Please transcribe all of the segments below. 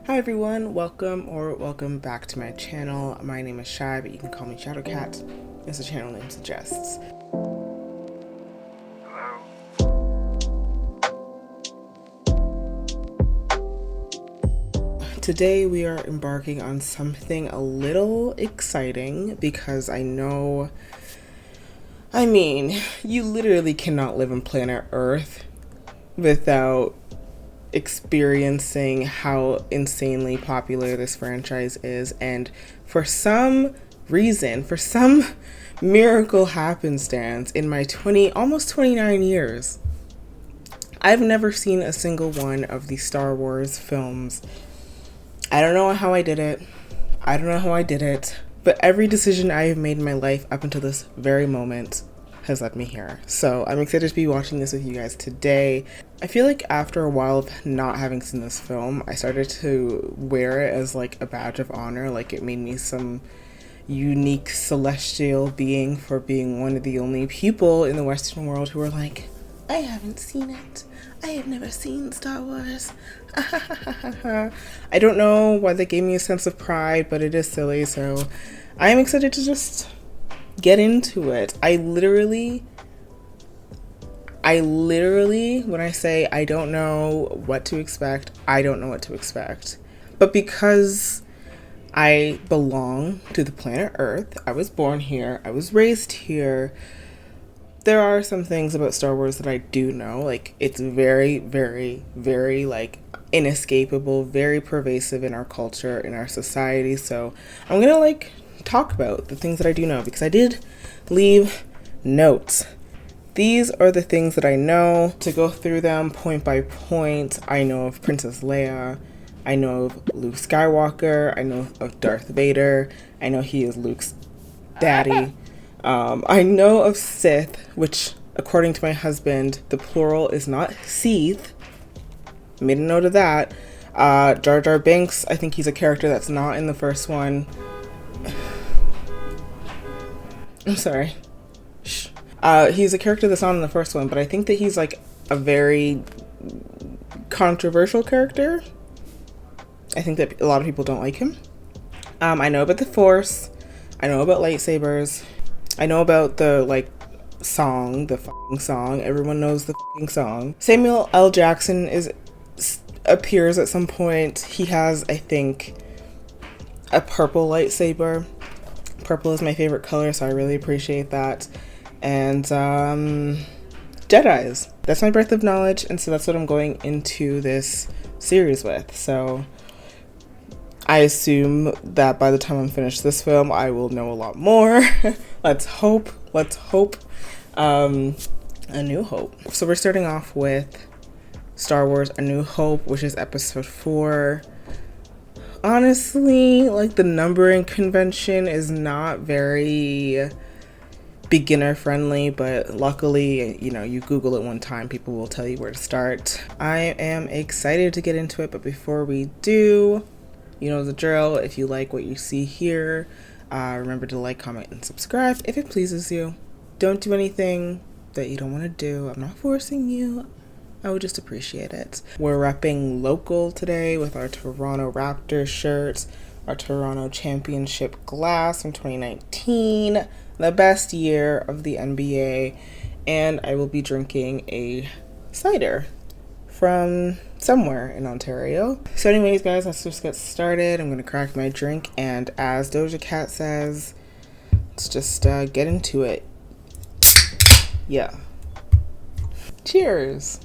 Hi everyone, welcome back to my channel. My name is Shy, but you can call me Shadowcat, as the channel name suggests. Today we are embarking on something a little exciting because you literally cannot live on planet Earth without experiencing how insanely popular this franchise is, and for some reason, for some miracle happenstance, in my almost 29 years, I've never seen a single one of the Star Wars films. I don't know how I did it, but every decision I have made in my life up until this very moment has led me here. So I'm excited to be watching this with you guys today. I feel like after a while of not having seen this film, I started to wear it as like a badge of honor, like it made me some unique celestial being for being one of the only people in the Western world who were like, I haven't seen it. I have never seen Star Wars. I don't know why they gave me a sense of pride, but it is silly, so I am excited to just get into it. I literally, when I say I don't know what to expect, I don't know what to expect. But because I belong to the planet Earth, I was born here, I was raised here, there are some things about Star Wars that I do know. Like, it's very, very, very, like, inescapable, very pervasive in our culture, in our society. So I'm gonna, like, talk about the things that I do know, because I did leave notes. These are the things that I know. To go through them point by point, I know of Princess Leia, I know of Luke Skywalker, I know of Darth Vader, I know he is Luke's daddy. I know of Sith, which according to my husband, the plural is not Seath. Made a note of that. Jar Jar Binks, I think he's a character that's not in the first one. I'm sorry. Shh. He's a character that's not in the first one, but I think that he's like a very controversial character. I think that a lot of people don't like him. I know about the Force. I know about lightsabers. I know about the song, the fucking song. Everyone knows the fucking song. Samuel L. Jackson appears at some point. He has, I think, a purple lightsaber. Purple is my favorite color, so I really appreciate that. And Jedis. That's my breadth of knowledge, and so that's what I'm going into this series with. So I assume that by the time I'm finished this film, I will know a lot more. Let's hope. A New Hope. So we're starting off with Star Wars A New Hope, which is episode 4. Honestly, like, the numbering convention is not very beginner friendly, but luckily, you Google it one time, people will tell you where to start. I am excited to get into it, but before we do, you know the drill. If you like what you see here, remember to like, comment, and subscribe if it pleases you. Don't do anything that you don't want to do. I'm not forcing you. I would just appreciate it. We're repping local today with our Toronto Raptors shirts, our Toronto Championship glass from 2019, the best year of the NBA, and I will be drinking a cider from somewhere in Ontario. So anyways, guys, let's just get started. I'm gonna crack my drink, and as Doja Cat says, let's just get into it. Yeah. Cheers.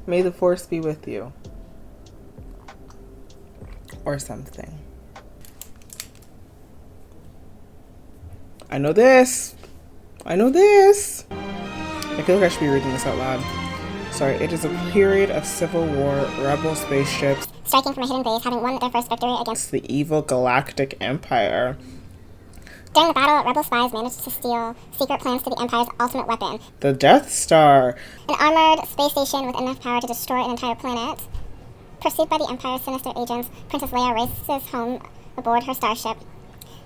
May the Force be with you. Or something. I know this. I feel like I should be reading this out loud. Sorry, it is a period of civil war, rebel spaceships striking from a hidden base, having won their first victory against the evil Galactic Empire. During the battle, rebel spies managed to steal secret plans to the Empire's ultimate weapon, the Death Star. An armored space station with enough power to destroy an entire planet. Pursued by the Empire's sinister agents, Princess Leia races home aboard her starship,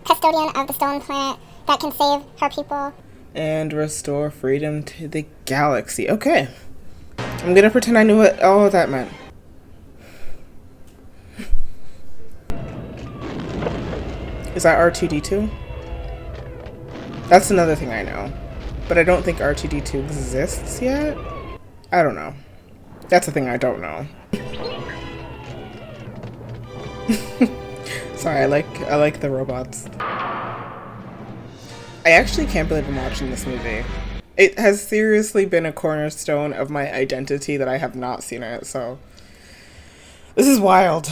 custodian of the stolen planet that can save her people and restore freedom to the galaxy. Okay. I'm gonna pretend I knew what all of that meant. Is that R2-D2? That's another thing I know. But I don't think R2-D2 exists yet. I don't know. That's the thing I don't know. Sorry, I like the robots. I actually can't believe I'm watching this movie. It has seriously been a cornerstone of my identity that I have not seen it, so this is wild.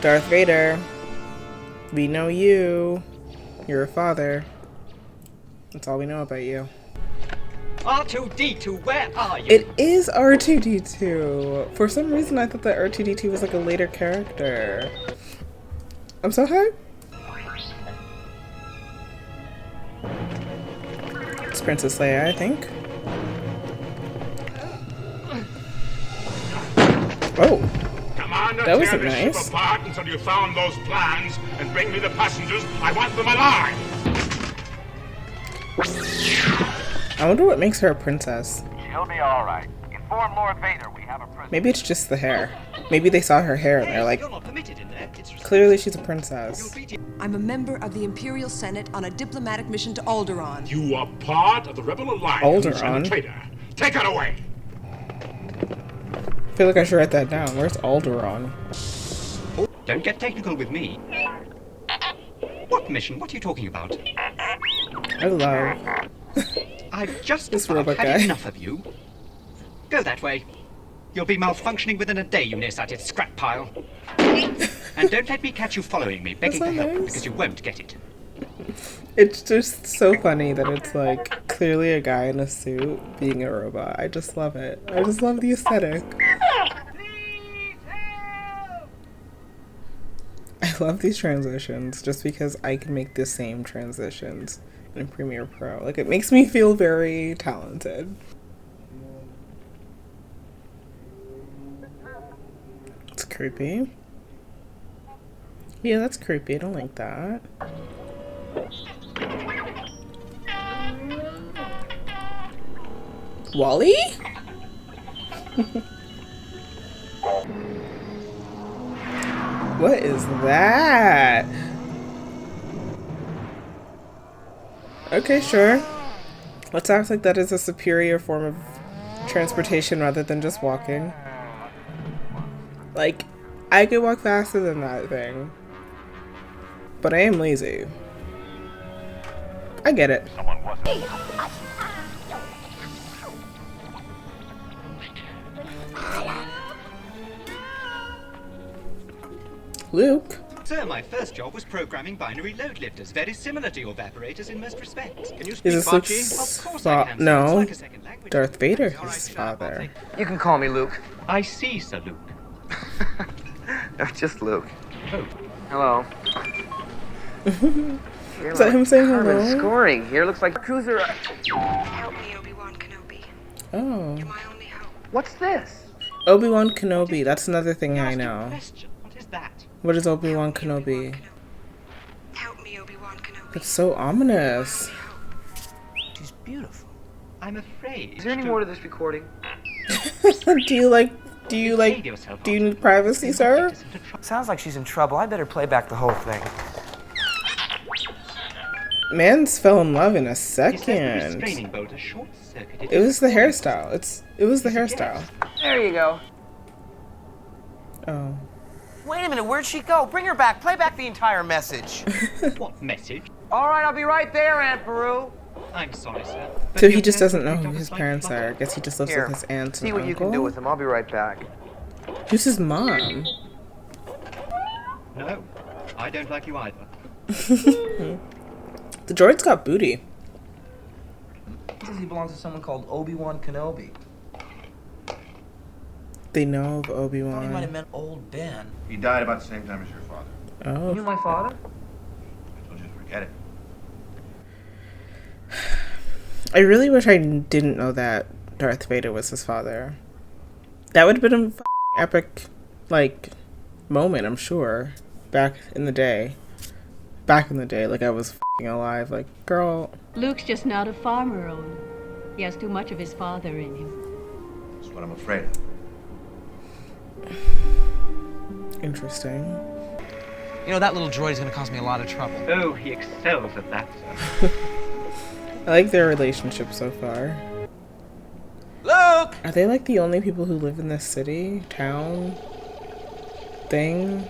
Darth Vader, we know you. You're a father. That's all we know about you. R2-D2, where are you? It is R2-D2. For some reason, I thought that R2-D2 was like a later character. I'm so hyped. It's Princess Leia, I think. Oh, Commander, that wasn't tear this nice. ship apart until you found those plans and bring me the passengers. I want them alive. I wonder what makes her a princess. She'll be all right. Inform Lord Vader we have a prisoner. Maybe it's just the hair. Maybe they saw her hair and they're like, You're not permitted in there. It's clearly she's a princess. I'm a member of the Imperial Senate on a diplomatic mission to Alderaan. You are part of the Rebel Alliance and a Alderaan? traitor. Take her away. I feel like I should write that down. Where's Alderaan? Don't get technical with me. What mission? What are you talking about? I love. I've just This about robot had guy. enough of you. Go that way. You'll be malfunctioning within a day, you nearsighted scrap pile. And don't let me catch you following me, begging That's for so help, nice. because you won't get it. It's just so funny that it's like clearly a guy in a suit being a robot. I just love it. I just love the aesthetic. I love these transitions just because I can make the same transitions in Premiere Pro. Like, it makes me feel very talented. It's creepy. Yeah, that's creepy. I don't like that. Wally? What is that? Okay, sure. Let's act like that is a superior form of transportation rather than just walking. Like, I could walk faster than that thing. But I am lazy. I get it. Someone wasn't. Luke? Sir, my first job was programming binary load lifters, very similar to your evaporators in most respects. Can you speak Is this Bocce? Luke's Of course I can, sir. no, It's like a second language. Darth Vader, All right, his shut up, I'll father. take- You can call me Luke. I see, Sir Luke. No, just Luke. Oh, Hello. Is that him saying hello? Scoring here looks like cruiser. Help me, Obi-Wan Kenobi. Oh. You're my only hope. What's this? Obi-Wan Kenobi, that's another thing I asked you a know. question. What is that? What is Obi-Wan Kenobi? Help me, Obi-Wan Kenobi. It's so ominous. She's beautiful. I'm afraid. Is there any more to this recording? do you need privacy, sir? Sounds like she's in trouble. I better play back the whole thing. Mans fell in love in a He says the second. restraining bolt is short-circuited. It was the hairstyle. It was the hairstyle. There you go. Oh. Wait a minute, where'd she go? Bring her back. Play back the entire message. What message? All right, I'll be right there, Aunt Peru. I'm sorry, sir. but So your he just parents doesn't know picked who up a his slight parents flutter. are. I guess he just lives Here, with his aunt see and what you can do uncle. with him. I'll be right back. Who's his mom? No, I don't like you either. The droid's got booty. He says he belongs to someone called Obi-Wan Kenobi. They know of He might have Obi-Wan. meant old Ben. He died about the same time as your father. You knew Oh. my father? I told you to forget it. I really wish I didn't know that Darth Vader was his father. That would have been a epic, like, moment, I'm sure. Back in the day. Like I was alive. Like, girl. Luke's just not a farmer, Owen. He has too much of his father in him. That's what I'm afraid of. Interesting. You know, that little droid's gonna cause me a lot of trouble. Oh, he excels at that, sir. I like their relationship so far. Luke! Are they like the only people who live in this city, town, thing,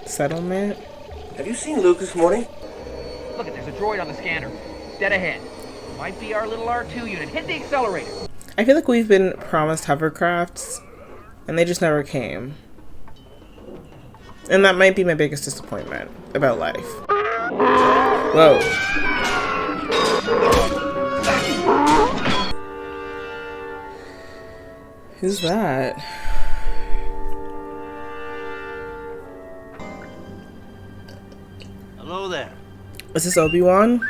settlement? Have you seen Luke this morning? Look, there's a droid on the scanner. Dead ahead. Might be our little R2 unit. Hit the accelerator. I feel like we've been promised hovercrafts, and they just never came. And that might be my biggest disappointment about life. Whoa. Who's that? Hello there. Is this Obi-Wan?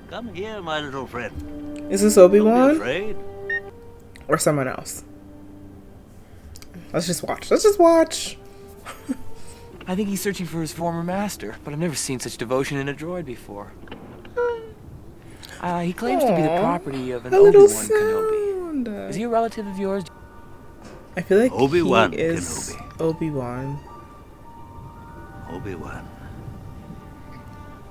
Come here, my little friend. Is this Don't be Obi-Wan? afraid. Or someone else? Let's just watch. Let's just watch. I think he's searching for his former master, but I've never seen such devotion in a droid before. He claims to be the property of an a little Obi-Wan Kenobi. Is he a relative of yours? I feel like Obi-Wan he is Obi-Wan. Obi-Wan.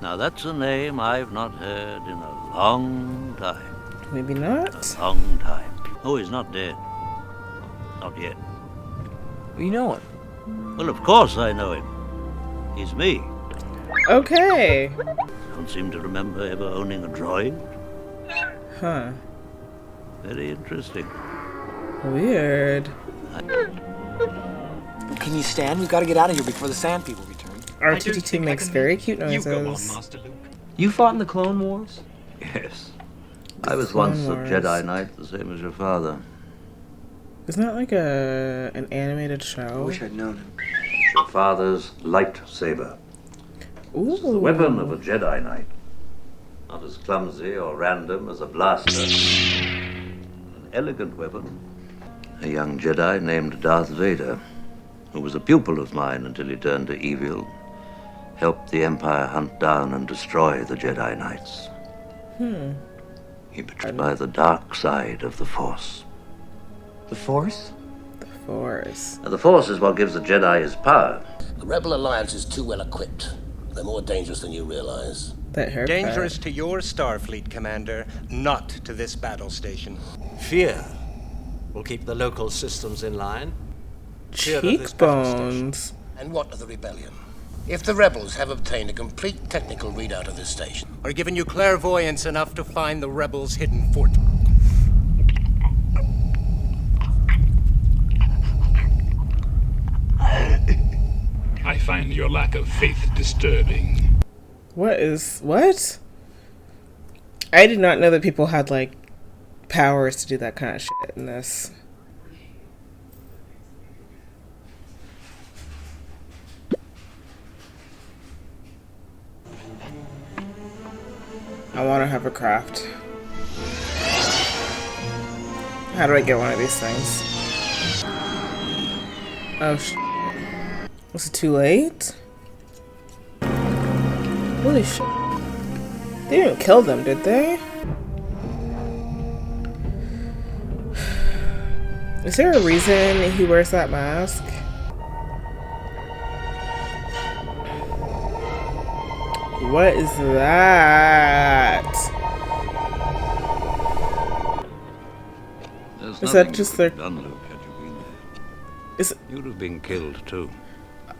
Now that's a name I've not heard in a long time. Maybe not. A long time. Oh, he's not dead. Not yet. You know him. Well, of course I know him. He's me. Okay. Don't seem to remember ever owning a droid. Huh. Very interesting. Weird. Can you stand? We've got to get out of here before the Sand People return. R2-D2 makes very cute noises. You go on, Master Luke. You fought in the Clone Wars? Yes. I was Clone once Wars. a Jedi Knight, the same as your father. Isn't that like an animated show? I'd known him. Your father's lightsaber. Ooh. The weapon of a Jedi Knight. Not as clumsy or random as a blaster. An elegant weapon. A young Jedi named Darth Vader, who was a pupil of mine until he turned to evil, helped the Empire hunt down and destroy the Jedi Knights. He betrayed by the dark side of the Force. The Force? The Force. Now, the Force is what gives the Jedi his power. The Rebel Alliance is too well equipped. They're more dangerous than you realize. That haircut. Dangerous to your Starfleet, Commander, not to this battle station. Fear will keep the local systems in line. Fear of this battle station. Cheekbones. And what of the rebellion? If the rebels have obtained a complete technical readout of this station, Or given you clairvoyance enough to find the rebels' hidden fort. I find your lack of faith disturbing. What? I did not know that people had, like, powers to do that kind of shit in this. I want to have a craft. How do I get one of these things? Oh, was it too late? Holy shit. They didn't kill them, did they? Is there a reason he wears that mask? What is that? Is that just their... done, Luke, had you been there. Is... You'd have been killed too.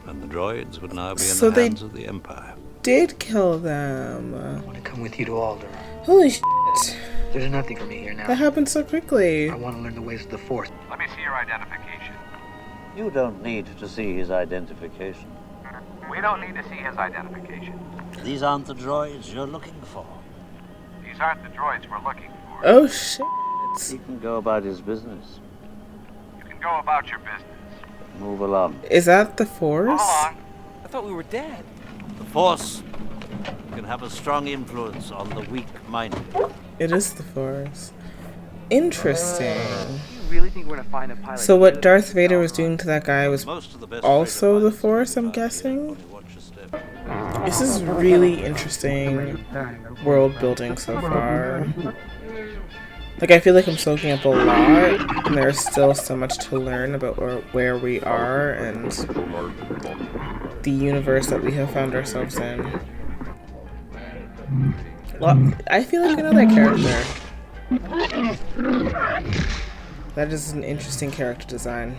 And the droids would now be in So the hands of the Empire. did kill them. I want to come with you to Alder. Holy shit. There's nothing for me here now. That happened so quickly. I want to learn the ways of the Force. Let me see your identification. You don't need to see his identification. We don't need to see his identification. These aren't the droids you're looking for. These aren't the droids we're looking for. Oh shit. He can go about his business. You can go about your business. Move along. Is that the Force? Hold on. I thought we were dead. The Force can have a strong influence on the weak-minded. It is the Force. Interesting. You really think we're going to find a pilot? So what Darth Vader was doing to that guy was Most of the best also fighter the Force, I'm pilots guessing? watch your step. This is really interesting world building so far. Like, I feel like I'm soaking up a lot, and there's still so much to learn about where we are and the universe that we have found ourselves in. Well, I feel like I know that character. That is an interesting character design.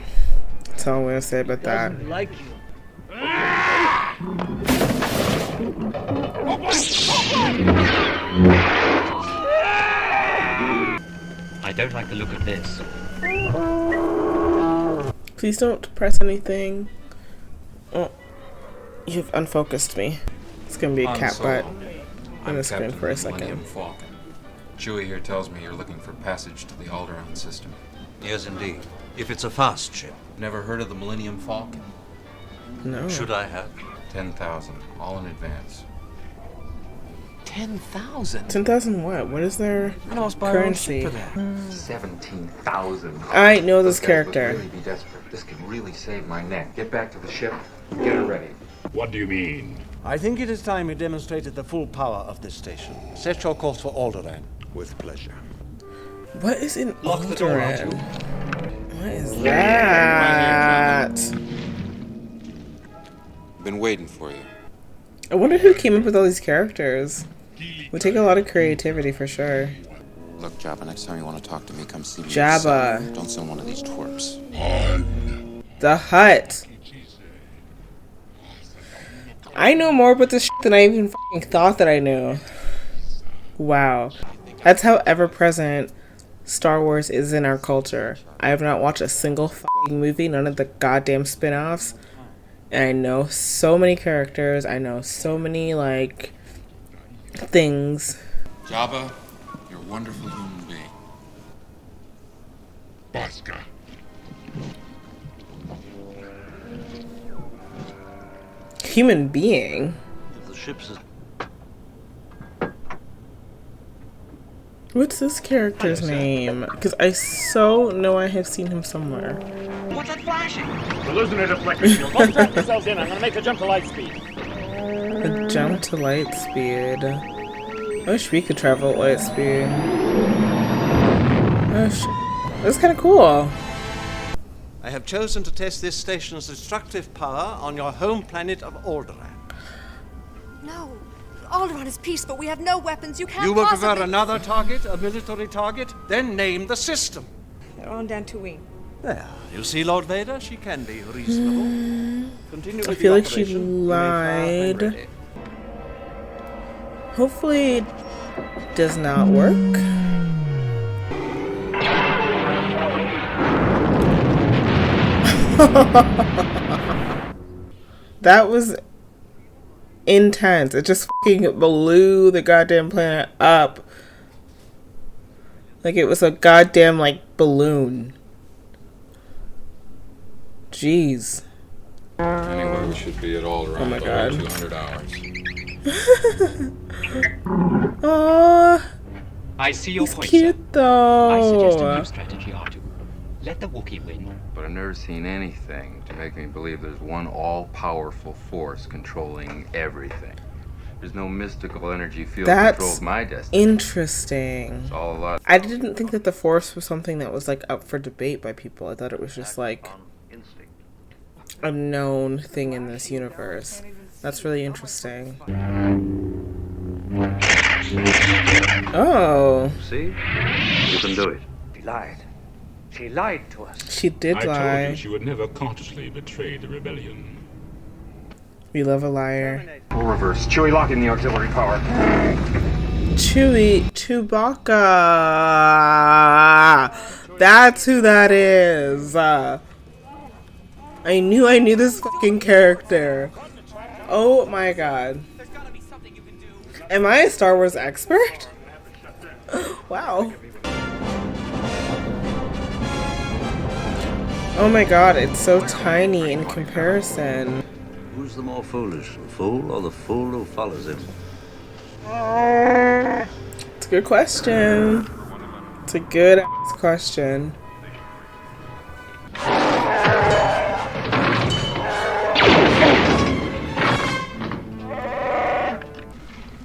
That's all I'm going to say about that. Like you. I don't like the look of this. Please don't press anything. Oh, you've unfocused me. It's gonna be a cat butt on the screen for a second. Falcon. Chewie here tells me you're looking for passage to the Alderaan system. Yes, indeed. If it's a fast ship. Never heard of the Millennium Falcon? No. Should I have? 10,000, all in advance. 10,000? 10,000 what? What is their currency? 17,000. I know this character. Really be desperate. This could really save my neck. Get back to the ship. Get her ready. What do you mean? I think it is time you demonstrated the full power of this station. Set your course for Alderaan. With pleasure. What is in Lock the door, Alderaan? What is that? Been waiting for you. I wonder who came up with all these characters. Would take a lot of creativity for sure. Look, Jabba, next time you want to talk to me, come see me. Jabba. yourself. Don't send one of these twerps. The Hutt. I know more about this shit than I even fucking thought that I knew. Wow. That's how ever-present Star Wars is in our culture. I have not watched a single fucking movie, none of the goddamn spin-offs. And I know so many characters. I know so many, like, things. Jabba, you're a wonderful human being. Bosca. Human being? The ship's What's this character's name? Because I so know I have seen him somewhere. What's that flashing? Hallucinate deflector shield. Don't trap yourselves in. I'm gonna make a jump to light speed. A jump to light speed. I wish we could travel at light speed. Oh shit. That's kind of cool. I have chosen to test this station's destructive power on your home planet of Alderaan. No. Alderaan is peace, but we have no weapons. You can't You will possibly... prefer another target, a military target? Then name the system. They're on Dantooine. There. You see, Lord Vader? She can be reasonable. Continue I with feel the like she operation. You may fire when lied. ready. Hopefully it does not work. That was intense. It just fucking blew the goddamn planet up. Like it was a goddamn, like, balloon. Jeez. Anyway, we should be at Alderaan Oh my by God. 200 hours. Aww. I see your He's point, cute sir. though. I suggest a new strategy, R2. Let the Wookiee win. But I've never seen anything to make me believe there's one all-powerful force controlling everything. There's no mystical energy field that That's controls my destiny. interesting. It's all a lot. I didn't think that the Force was something that was like up for debate by people. I thought it was just like a known thing in this universe. That's really interesting. Oh. See? You can do it. She lied. She lied to us. She did I lie. told you she would never consciously betray the rebellion. We love a liar. Full reverse. Chewie, lock in the auxiliary power. Chewbacca. That's who that is. I knew this fucking character. Oh my god. Am I a Star Wars expert? Wow. Oh my god, it's so tiny in comparison. Who's the more foolish, the fool or the fool who follows him? It's a good question. It's a good ass question.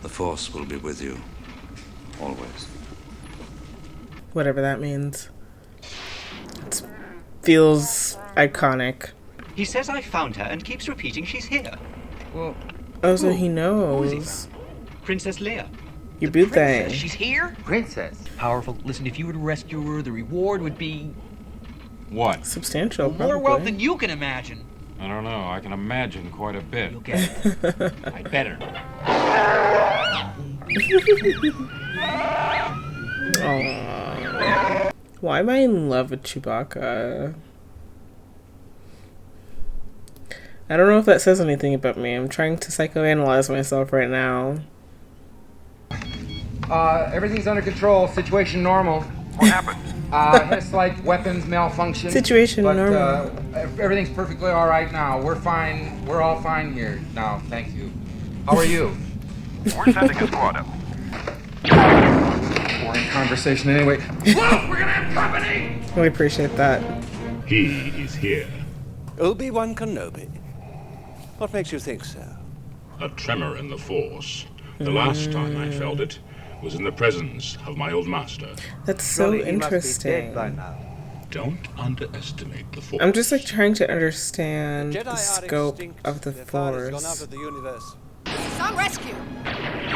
The Force will be with you, always. whatever that means. It feels iconic. He says I found her and keeps repeating she's here. Well, oh, so he knows. Princess Leia. You boot thing. She's here? Princess. Powerful. Listen, if you were to rescue her, the reward would be... What? Substantial, more probably. wealth than you can imagine. I don't know. I can imagine quite a bit. You'll get it. I better. Aww. Why am I in love with Chewbacca? I don't know if that says anything about me. I'm trying to psychoanalyze myself right now. Everything's under control. Situation normal. What happened? Had a slight weapons malfunction. Situation normal. Everything's perfectly all right now. We're fine. We're all fine here now. Thank you. How are you? We're sending a squad up. We're in conversation anyway. Whoa, we're gonna have company! I appreciate that. He is here. Obi-Wan Kenobi. What makes you think so? A tremor in the Force. The last time I felt it was in the presence of my old master. That's so interesting. Don't underestimate the Force. I'm just like trying to understand the scope of the Force. Some rescue.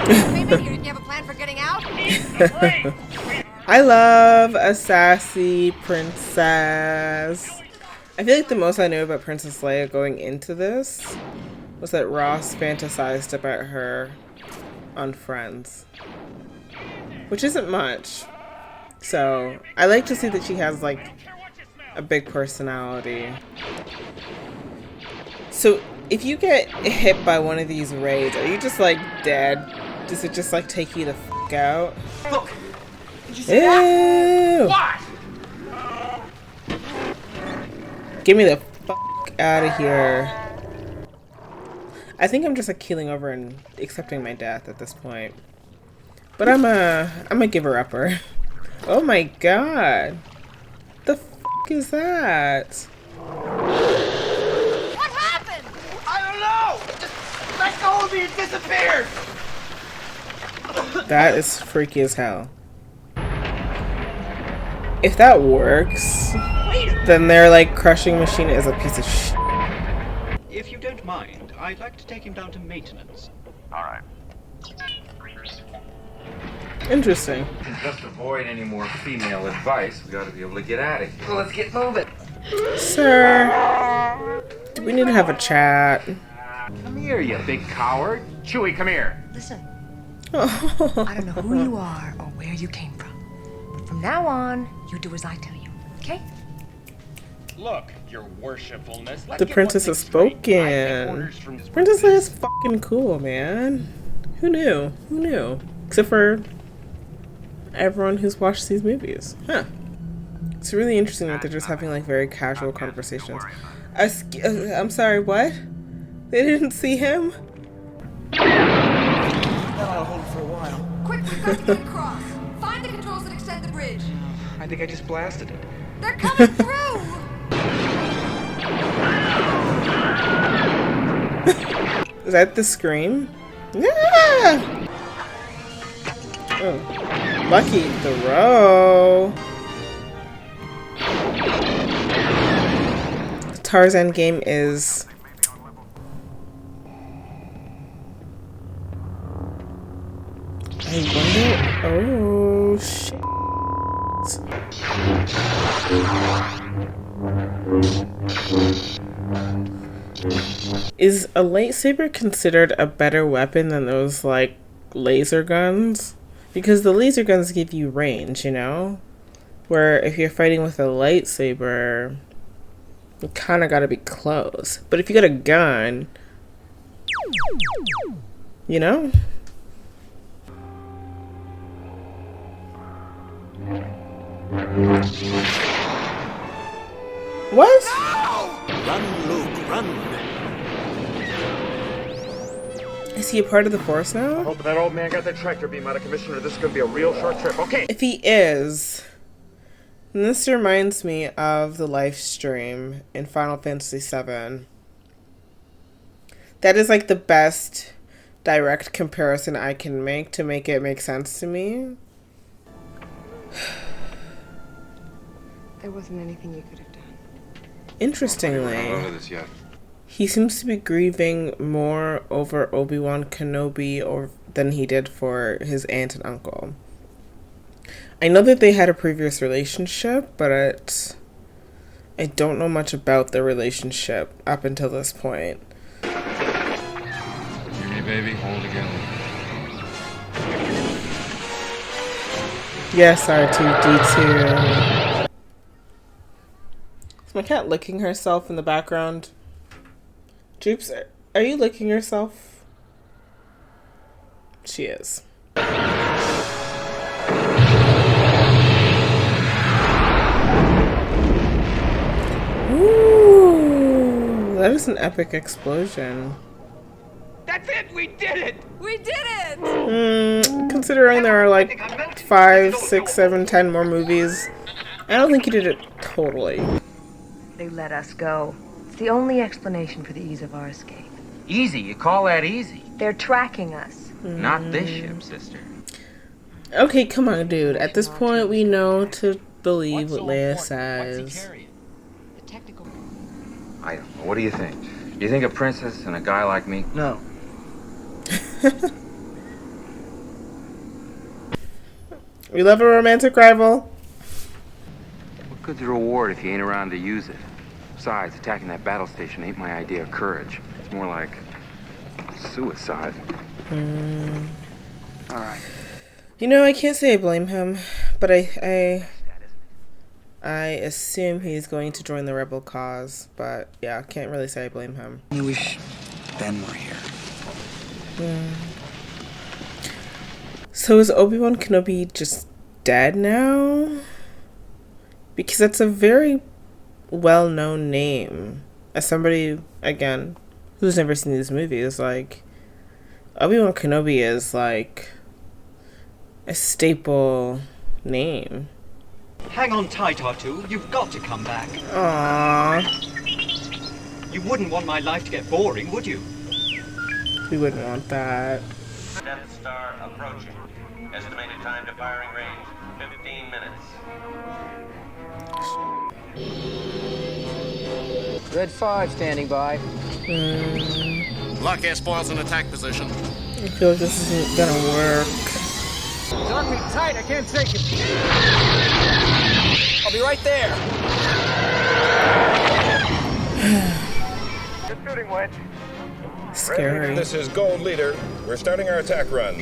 Maybe you didn't have a plan for getting out? I love a sassy princess. I feel like the most I knew about Princess Leia going into this was that Ross fantasized about her on Friends, which isn't much. So I like to see that she has like a big personality. So if you get hit by one of these raids, are you just like dead? Does it just like take you the f out? Look! Did you see that? What? Get me the f out of here. I think I'm just like keeling over and accepting my death at this point. But I'm a giver-upper. Oh my god. The f is that? What happened? I don't know! Just let go of me and disappeared! That is freaky as hell. If that works, then their like crushing machine is a piece of shit. If you don't mind, I'd like to take him down to maintenance. All right. Interesting. Just avoid any more female advice. We got to be able to get out of here. So let's get moving. Sir, do we need to have a chat? Come here, you big coward. Chewie, come here. Listen, Oh. I don't know who you are or where you came from. But from now on, you do as I tell you, okay? Look, your worshipfulness. The princess has spoken. Princess Leia is fucking cool, man. Who knew? Who knew? Except for everyone who's watched these movies. Huh. It's really interesting that they're just having like very casual conversations. I'm sorry, what? They didn't see him? That'll hold for a while. Quick, we've got to get across. Find the controls that extend the bridge. I think I just blasted it. They're coming through! Is that the scream? Yeah! Oh. Lucky throw. Tarzan game is... I wonder... Oh, shit. Is a lightsaber considered a better weapon than those, like, laser guns? Because the laser guns give you range, you know? Where if you're fighting with a lightsaber, you kind of gotta be close. But if you got a gun, you know? What? Run, Luke, run. Is he a part of the Force now? I hope that old man got that tractor beam out of commission or this is going to be a real short trip. Okay. If he is, then this reminds me of the live stream in Final Fantasy VII. That is like the best direct comparison I can make to make it make sense to me. There wasn't anything you could have done. Interestingly, he seems to be grieving more over Obi-Wan Kenobi than he did for his aunt and uncle. I know that they had a previous relationship, but I don't know much about their relationship up until this point. Hey, baby, hold again. Yes, R2-D2. Is my cat licking herself in the background? Joops, are you licking yourself? She is. Ooh, that is an epic explosion. That's it! We did it! We did it! Considering there are like 5, 6, 7, 10 more movies, I don't think you did it totally. They let us go. It's the only explanation for the ease of our escape. Easy? You call that easy? They're tracking us. Not this ship, sister. Okay, come on, dude. At this point, we know to believe what Leia says. I don't know. What do you think? Do you think a princess and a guy like me? No. We love a romantic rival. What good's the reward if you ain't around to use it? Besides, attacking that battle station ain't my idea of courage. It's more like suicide. All right. You know, I can't say I blame him, but I assume he's going to join the rebel cause. But yeah, I can't really say I blame him. I wish Ben were here. So is Obi-Wan Kenobi just dead now? Because that's a very well-known name. As somebody, again, who's never seen these movies, like, Obi-Wan Kenobi is like a staple name. Hang on tight, R2. You've got to come back. Aww. You wouldn't want my life to get boring, would you? We wouldn't want that. Death Star approaching. Estimated time to firing range, 15 minutes. Red 5 standing by. Lock air spoils in attack position. I feel like this isn't gonna work. It's on me tight, I can't take it. I'll be right there. Good shooting, Wedge. Scary. This is Gold Leader. We're starting our attack run.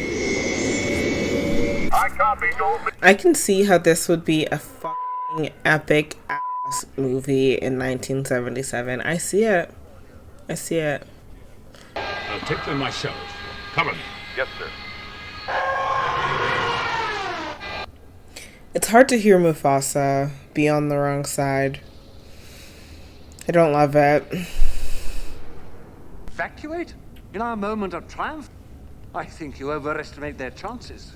I copy, Gold Leader. I can see how this would be a fucking epic ass movie in 1977. I see it. I see it. I'll take them myself. Cover me. Yes, sir. It's hard to hear Mufasa be on the wrong side. I don't love it. Evacuate? In our moment of triumph? I think you overestimate their chances.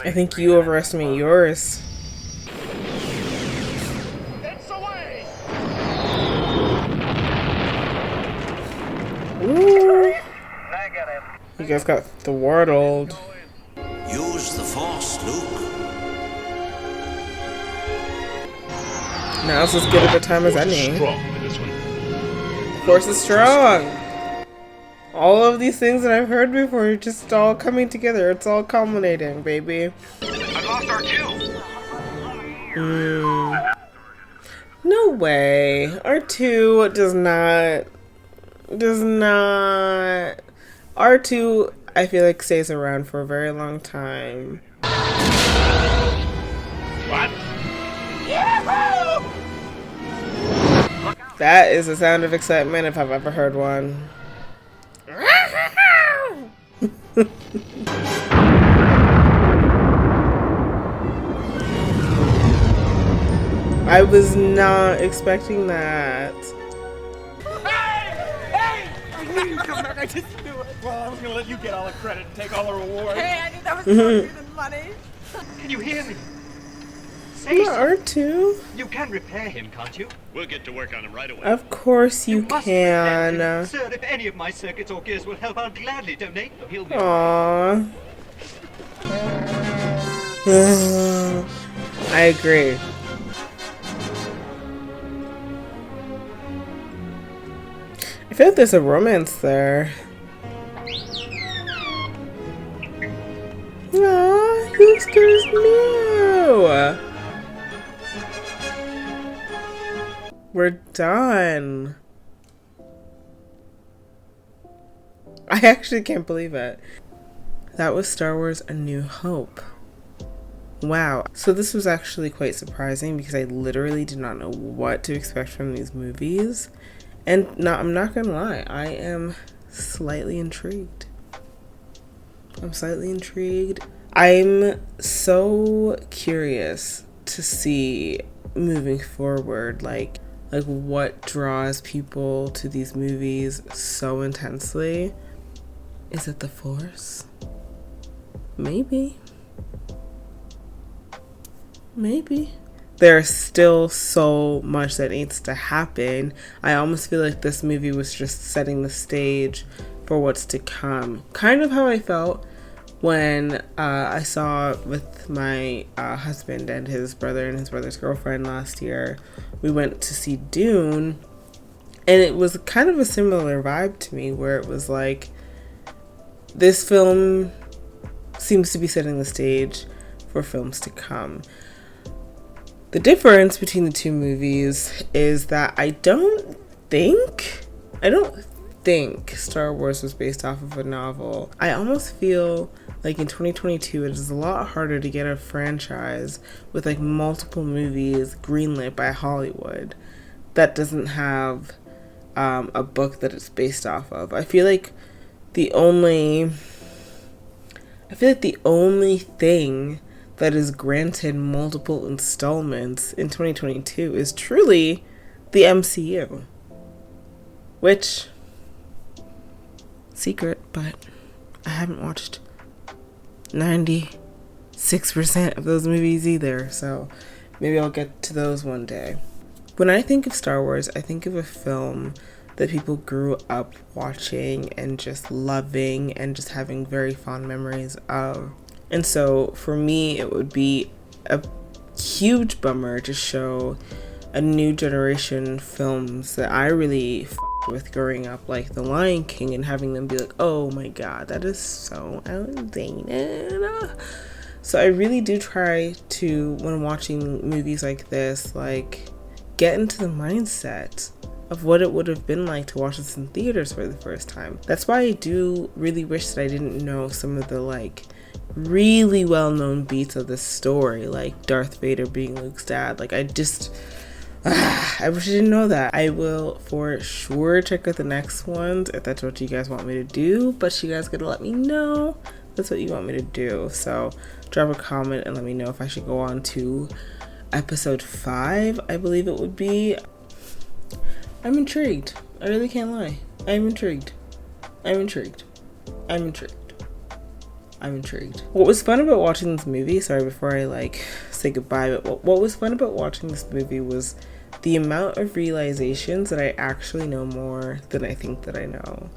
I think you overestimate yours. It's away! Ooh. You guys got thwartled. Use the Force, Luke. Now's as good of a time as any. Strong with this one. Force is strong. All of these things that I've heard before are just all coming together. It's all culminating, baby. I lost our cue. No way. R2 does not. R2, I feel like, stays around for a very long time. What? That is a sound of excitement if I've ever heard one. I was not expecting that. Hey! I knew you'd come back. I just knew it. Well, I was gonna let you get all the credit and take all the reward. Hey, I knew that was more than money. Can you hear me? R2? You can repair him, can't you? We'll get to work on him right away. Of course you can. Sir, if any of my circuits or gears will help, I'll gladly donate them. He'll be Aww. I agree. I feel like there's a romance there. Aww, Houston's new. We're done. I actually can't believe it. That was Star Wars A New Hope. Wow. So this was actually quite surprising because I literally did not know what to expect from these movies. And I'm not gonna lie, I am slightly intrigued. I'm slightly intrigued. I'm so curious to see moving forward, like what draws people to these movies so intensely. Is it the Force? Maybe. Maybe. There's still so much that needs to happen. I almost feel like this movie was just setting the stage for what's to come. Kind of how I felt when I saw with my husband and his brother and his brother's girlfriend last year. We went to see Dune, and it was kind of a similar vibe to me, where it was like, this film seems to be setting the stage for films to come. The difference between the two movies is that I don't think Star Wars was based off of a novel. I almost feel like in 2022 it is a lot harder to get a franchise with like multiple movies greenlit by Hollywood that doesn't have a book that it's based off of. I feel like the only thing that is granted multiple installments in 2022 is truly the MCU. Which, secret, but I haven't watched 96% of those movies either, so maybe I'll get to those one day. When I think of Star Wars, I think of a film that people grew up watching and just loving and just having very fond memories of. And so for me, it would be a huge bummer to show a new generation films that I really with growing up, like The Lion King, and having them be like, oh my god, that is so outdated. So I really do try to, when watching movies like this, like get into the mindset of what it would have been like to watch this in theaters for the first time. That's why I do really wish that I didn't know some of the like really well-known beats of the story, like Darth Vader being Luke's dad. Like I wish I didn't know that. I will for sure check out the next ones if that's what you guys want me to do, but you guys gotta let me know that's what you want me to do. So drop a comment and let me know if I should go on to episode 5, I believe it would be. I'm intrigued. I really can't lie. I'm intrigued. What was fun about watching this movie, sorry, before I like say goodbye, but what was fun about watching this movie was the amount of realizations that I actually know more than I think that I know.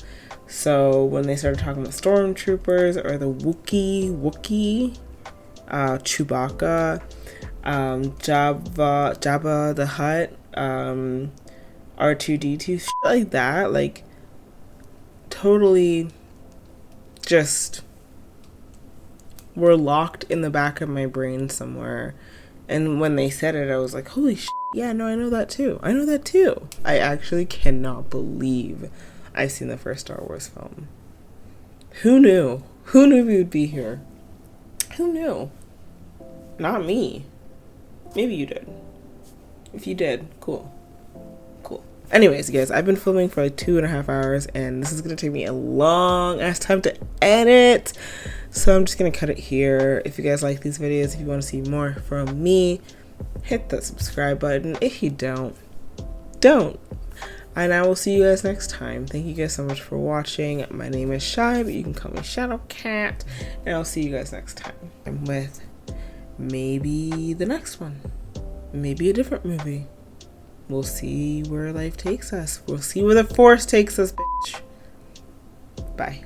So when they started talking about stormtroopers or the Wookiee, Chewbacca, Jabba the Hutt, R2-D2, shit like that, like totally just were locked in the back of my brain somewhere. And when they said it, I was like, holy shit, yeah, no, I know that too. I actually cannot believe I've seen the first Star Wars film. Who knew we would be here? Who knew? Not me. Maybe you did. If you did, cool. Anyways, guys, I've been filming for like 2.5 hours, and this is gonna take me a long ass time to edit, so I'm just gonna cut it here. If you guys like these videos, if you want to see more from me, hit that subscribe button. If you don't, and I will see you guys next time. Thank you guys so much for watching. My name is Shy, but you can call me Shadow Cat, and I'll see you guys next time. I'm with maybe the next one, maybe a different movie. We'll see where life takes us. We'll see where the Force takes us, bitch. Bye.